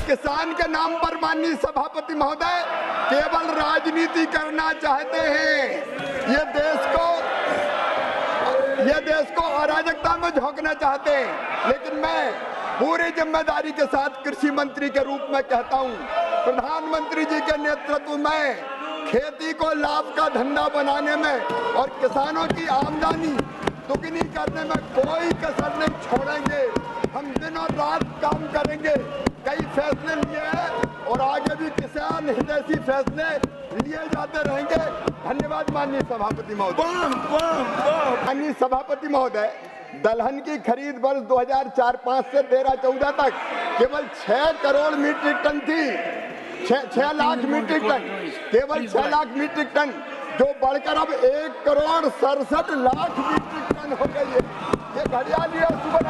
किसान के नाम पर माननीय सभापति महोदय केवल राजनीति करना चाहते हैं। ये देश को अराजकता में झोंकना चाहते हैं। लेकिन मैं पूरी जिम्मेदारी के साथ कृषि मंत्री के रूप में कहता हूं, प्रधानमंत्री जी के नेतृत्व में खेती को लाभ का धंधा बनाने में और किसानों की आमदनी दुगनी करने में कोई कसर नहीं छोड़ेंगे। हम दिन और रात काम करेंगे। कई फैसले लिए हैं और आगे भी किसान हितैषी फैसले लिए जाते रहेंगे। धन्यवाद माननीय सभापति महोदय। माननीय सभापति महोदय, दलहन की खरीद वर्ष 2004-05 से 13-14 तक केवल 6 करोड़ मीट्रिक टन थी। 6 लाख मीट्रिक टन, केवल 6 लाख मीट्रिक टन, जो बढ़कर अब 1 करोड़ 67 लाख मीट्रिक टन हो गई है। ये घड़ियाली और सुबह।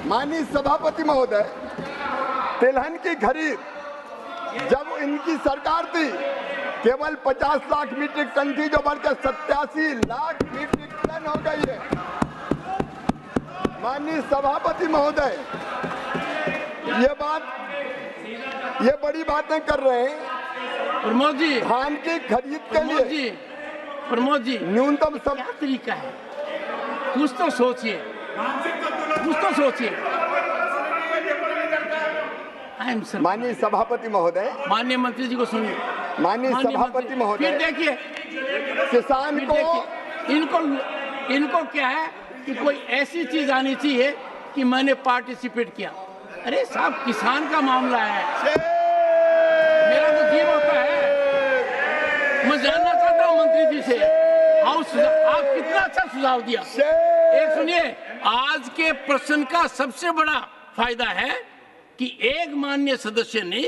माननीय सभापति महोदय, तिलहन की खरीद जब इनकी सरकार थी केवल 50 लाख मीट्रिक टन थी, जो बढ़कर 87 लाख मीट्रिक टन हो गई है। माननीय सभापति महोदय, ये बड़ी बातें कर रहे हैं। प्रमोद जी, धान की खरीद के लिए प्रमोद जी न्यूनतम क्या तरीका है? कुछ तो सोचिए, कुछ तो सोचिए। माननीय सभापति महोदय, माननीय मंत्री जी को सुनिए। माननीय सभापति महोदय, फिर देखिए किसान को इनको क्या है कि कोई ऐसी चीज आनी चाहिए कि मैंने पार्टिसिपेट किया। अरे साहब, किसान का मामला है, मेरा तो जीव होता है। मैं जानना चाहता हूँ मंत्री जी से, आप कितना अच्छा सुझाव दिया। एक सुनिए, आज के प्रश्न का सबसे बड़ा फायदा है कि एक माननीय सदस्य ने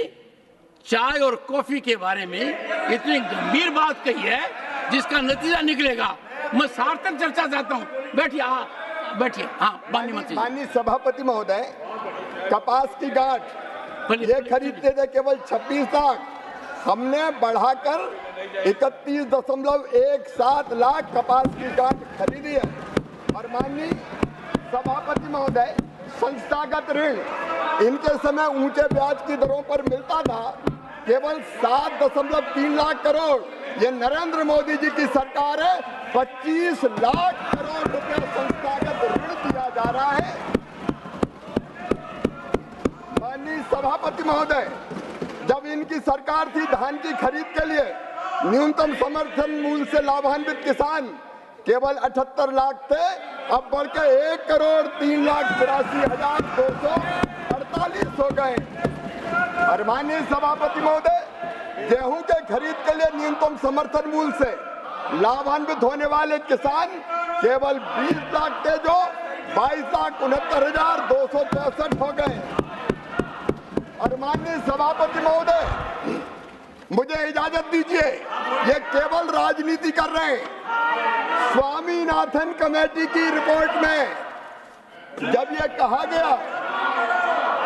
चाय और कॉफी के बारे में इतनी गंभीर बात कही है जिसका नतीजा निकलेगा। मैं सार्थक चर्चा चाहता हूँ। बैठिए। हाँ, माननीय मंत्री। माननीय सभापति महोदय, कपास की गांठ ये खरीदते थे केवल 26 लाख, हमने बढ़ाकर 31.17 लाख कपास की गांठ खरीदी है। और माननीय सभापति महोदय, संस्थागत ऋण इनके समय ऊंचे ब्याज की दरों पर मिलता था, केवल 7.3 लाख करोड़। ये नरेंद्र मोदी जी की सरकार है, 25 लाख करोड़ रुपया संस्थागत ऋण दिया जा रहा है। माननीय सभापति महोदय, जब इनकी सरकार थी धान की खरीद के लिए न्यूनतम समर्थन मूल्य से लाभान्वित किसान केवल 78 लाख थे, अब बढ़ के 1,83,82,248 हो गए। और माननीय सभापति महोदय, गेहूं के खरीद के लिए न्यूनतम समर्थन मूल्य से लाभान्वित होने वाले किसान केवल 20 लाख थे, जो 22,69,264 हो गए। और माननीय सभापति महोदय, मुझे इजाजत दीजिए, ये केवल राजनीति कर रहे हैं। स्वामीनाथन कमेटी की रिपोर्ट में जब ये कहा गया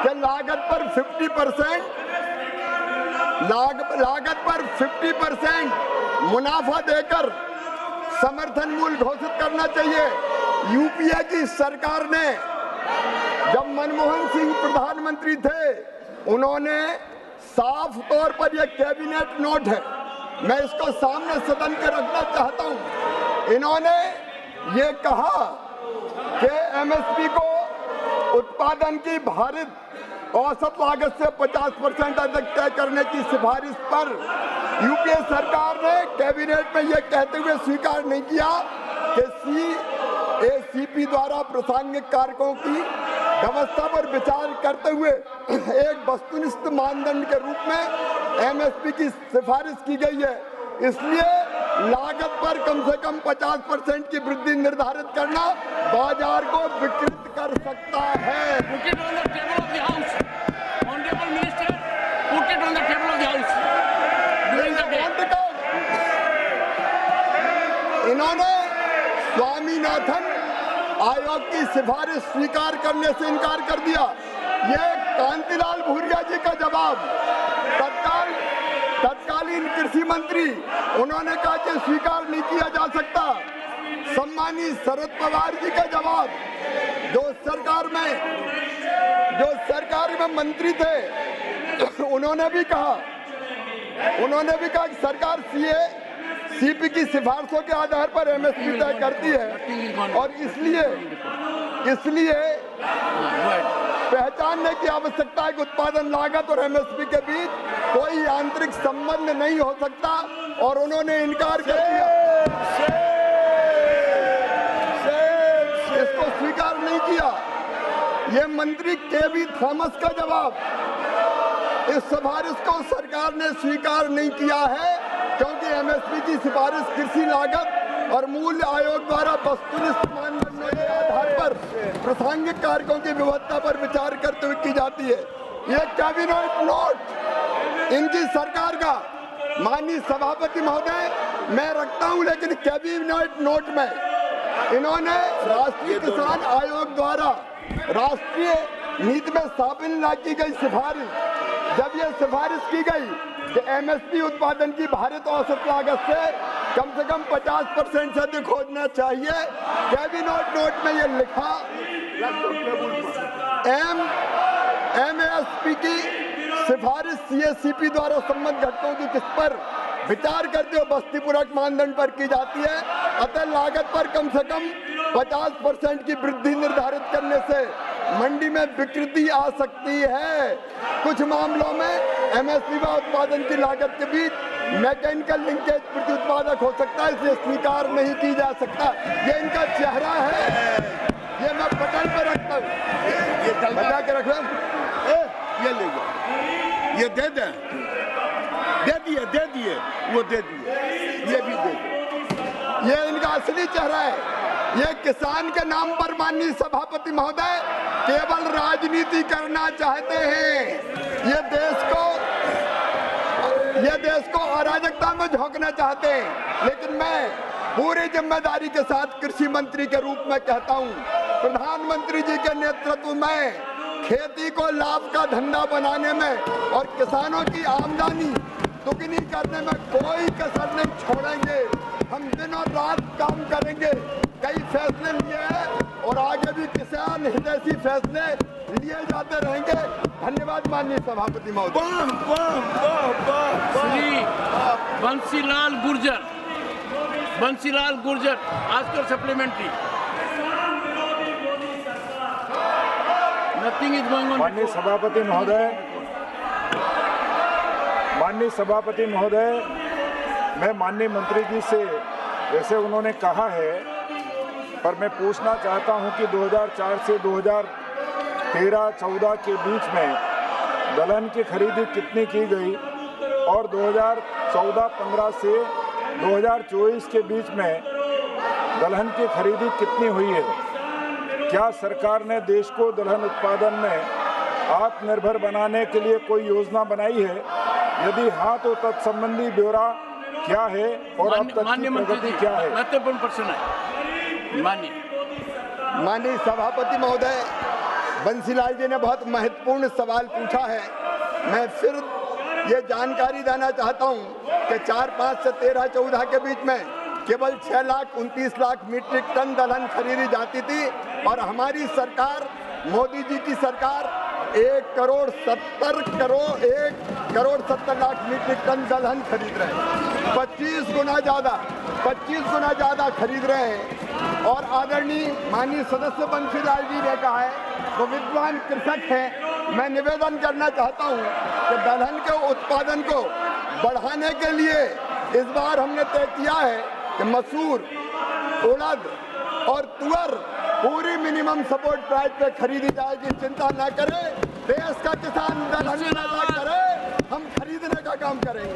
कि लागत पर 50% मुनाफा देकर समर्थन मूल्य घोषित करना चाहिए, यूपीए की सरकार ने, जब मनमोहन सिंह प्रधानमंत्री थे, उन्होंने साफ तौर पर यह कैबिनेट नोट है, मैं इसको सामने सदन के रखना चाहता हूं। इन्होंने ये कहा कि एमएसपी को उत्पादन की भारित औसत लागत से 50% अधिक तय करने की सिफारिश पर यूपीए सरकार ने कैबिनेट में यह कहते हुए स्वीकार नहीं किया कि सीएसीपी द्वारा प्रासंगिक कारकों की व्यवस्था पर विचार करते हुए एक वस्तुनिष्ठ मानदंड के रूप में एमएसपी की सिफारिश की गई है। इसलिए लागत पर कम से कम 50% की वृद्धि निर्धारित करना बाजार को विकृत कर सकता है। इन्होंने स्वामीनाथन आयोग की सिफारिश स्वीकार करने से इनकार कर दिया। ये कांतिलाल भूरिया जी का जवाब, तत्कालीन कृषि मंत्री, उन्होंने कहा कि स्वीकार नहीं किया जा सकता। सम्मानित शरद पवार जी का जवाब, जो सरकार में मंत्री थे, उन्होंने भी कहा कि सरकार सीपी की सिफारिशों के आधार पर एमएसपी तय करती है और इसलिए पहचानने की आवश्यकता है कि उत्पादन लागत और एमएसपी के बीच कोई आंतरिक संबंध नहीं हो सकता, और उन्होंने इनकार कर दिया, इसको स्वीकार नहीं किया। ये मंत्री केवी थॉमस का जवाब, इस सिफारिश को सरकार ने स्वीकार नहीं किया है क्योंकि एमएसपी की सिफारिश कृषि लागत और मूल्य आयोग द्वारा वस्तुनिष्ठ मानदंडों के आधार पर प्रासंगिक कारकों की विविधता पर विचार करते हुए की जाती है। ये कैबिनेट नोट इनकी सरकार का, माननीय सभापति महोदय, मैं रखता हूं, लेकिन कैबिनेट नोट में इन्होंने राष्ट्रीय किसान आयोग द्वारा राष्ट्रीय नीति में शामिल न की गई सिफारिश, जब यह सिफारिश की गई कि एमएसपी उत्पादन की भारित औसत लागत से कम 50% से अधिक होना चाहिए, कैबिनेट नोट में यह लिखा एमएसपी की सिफारिश सीएससीपी द्वारा संबंधित घटकों की किस पर विचार करते हुए बस्ती पूरक मानदंड पर की जाती है, अतः लागत पर कम से कम 50% की वृद्धि निर्धारित करने से मंडी में विकृति आ सकती है। कुछ मामलों में एमएसपी व उत्पादन की लागत के बीच मैकेनिकल लिंकेज प्रति उत्पादक हो सकता है, इसलिए स्वीकार नहीं की जा सकता। ये इनका चेहरा है, ये मैं पटल पे रखता हूँ, ये बजा के रख ये ले जाओ, ये दे दिए, वो दे दिए, ये भी दे दिए। ये इनका असली चेहरा है। ये किसान के नाम पर माननीय सभापति महोदय केवल राजनीति करना चाहते हैं। ये देश को अराजकता में झोंकना चाहते हैं। लेकिन मैं पूरी जिम्मेदारी के साथ कृषि मंत्री के रूप में कहता हूं, प्रधानमंत्री जी के नेतृत्व में खेती को लाभ का धंधा बनाने में और किसानों की आमदनी दुगनी करने में कोई कसर नहीं छोड़ेंगे। हम दिन और रात काम करेंगे। कई फैसले लिए हैं और आगे भी किसान हितैषी फैसले लिए जाते रहेंगे। धन्यवाद माननीय सभापति महोदय। श्री बंसीलाल गुर्जर आजकल supplementary. Nothing is going on. माननीय सभापति महोदय, मैं माननीय मंत्री जी से, जैसे उन्होंने कहा है, पर मैं पूछना चाहता हूं कि 2004 से 2013-14 के बीच में दलहन की खरीदी कितनी की गई और 2014-15 से 2024 के बीच में दलहन की खरीदी कितनी हुई है? क्या सरकार ने देश को दलहन उत्पादन में आत्मनिर्भर बनाने के लिए कोई योजना बनाई है? यदि हाँ, तो तत्संबंधी ब्यौरा क्या है और अब तक की प्रगति क्या है? महत्वपूर्ण प्रश्न है। माननीय सभापति महोदय, बंसीलाल जी ने बहुत महत्वपूर्ण सवाल पूछा है। मैं फिर ये जानकारी देना चाहता हूँ कि 4-5 से 13-14 के बीच में केवल 6,29,00,000 मीट्रिक टन दलहन खरीदी जाती थी और हमारी सरकार, मोदी जी की सरकार 1,70,00,000 मीट्रिक टन दलहन खरीद रहे हैं। 25 गुना ज़्यादा खरीद रहे हैं। और आदरणीय माननीय सदस्य बंसीलाल जी ने कहा है, वो विद्वान कृषक हैं। मैं निवेदन करना चाहता हूं कि दलहन के उत्पादन को बढ़ाने के लिए इस बार हमने तय किया है कि मसूर, उड़द और तुअर पूरी मिनिमम सपोर्ट प्राइस पे खरीदी जाएगी। चिंता न करें, देश का किसान दलहन पैदा करे, हम खरीदने का काम करेंगे।